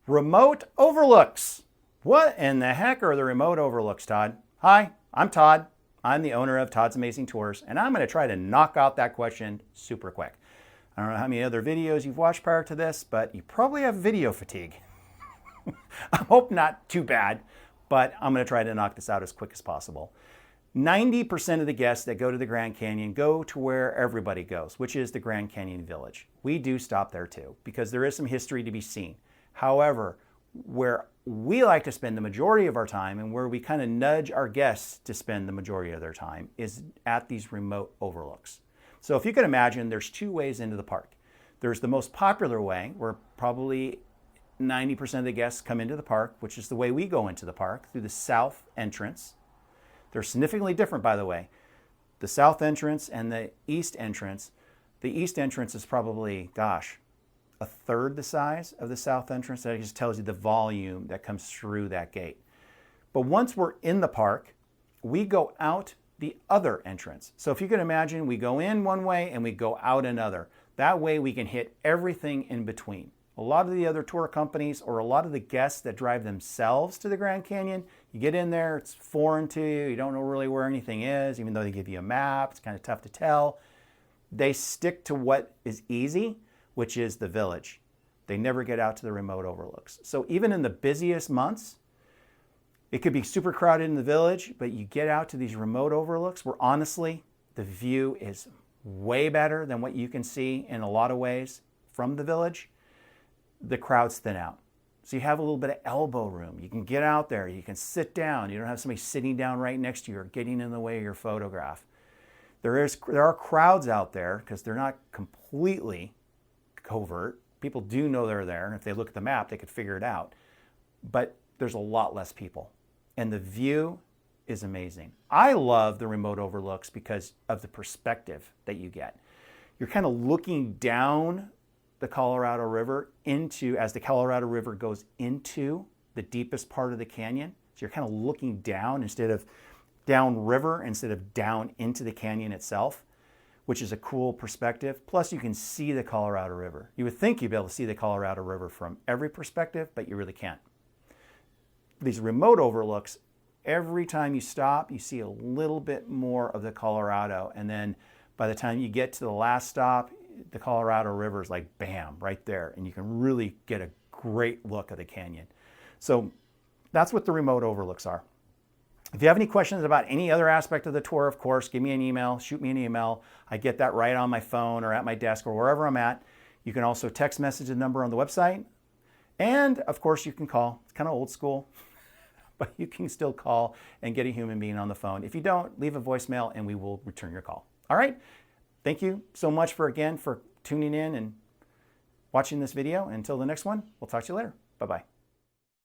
Remote Overlooks. What in the heck are the Remote Overlooks, Todd? Hi, I'm Todd. I'm the owner of Todd's Amazing Tours, and I'm going to try to knock out that question super quick. I don't know how many other videos you've watched prior to this, but you probably have video fatigue. I hope not too bad, but I'm going to try to knock this out as quick as possible. 90% of the guests that go to the Grand Canyon go to where everybody goes, which is the Grand Canyon Village. We do stop there too, because there is some history to be seen. However, where we like to spend the majority of our time and where we kind of nudge our guests to spend the majority of their time is at these remote overlooks. So if you can imagine, there's two ways into the park. There's the most popular way, where probably 90% of the guests come into the park, which is the way we go into the park, through the south entrance. They're significantly different, by the way. The south entrance and the east entrance. The east entrance is probably, a third the size of the south entrance. That just tells you the volume that comes through that gate. But once we're in the park, we go out the other entrance. So if you can imagine, we go in one way and we go out another. That way we can hit everything in between. A lot of the other tour companies or a lot of the guests that drive themselves to the Grand Canyon, you get in there, it's foreign to you, you don't know really where anything is, even though they give you a map, it's kind of tough to tell. They stick to what is easy, which is the village. They never get out to the remote overlooks. So even in the busiest months, it could be super crowded in the village, but you get out to these remote overlooks where honestly, the view is way better than what you can see in a lot of ways from the village. The crowds thin out. So you have a little bit of elbow room. You can get out there, you can sit down. You don't have somebody sitting down right next to you or getting in the way of your photograph. There are crowds out there because they're not completely covert. People do know they're there, and if they look at the map, they could figure it out. But there's a lot less people, and the view is amazing. I love the remote overlooks because of the perspective that you get. You're kind of looking down the Colorado River as the Colorado River goes into the deepest part of the canyon. So you're kind of looking down instead of downriver, instead of down into the canyon itself, which is a cool perspective. Plus you can see the Colorado River. You would think you'd be able to see the Colorado River from every perspective, but you really can't. These remote overlooks, every time you stop, you see a little bit more of the Colorado. And then by the time you get to the last stop, the Colorado River is like bam, right there. And you can really get a great look of the canyon. So that's what the remote overlooks are. If you have any questions about any other aspect of the tour, of course, give me an email, shoot me an email. I get that right on my phone or at my desk or wherever I'm at. You can also text message the number on the website. And of course you can call. It's kind of old school, but you can still call and get a human being on the phone. If you don't, leave a voicemail and we will return your call. All right. Thank you so much for tuning in and watching this video. Until the next one, we'll talk to you later. Bye-bye.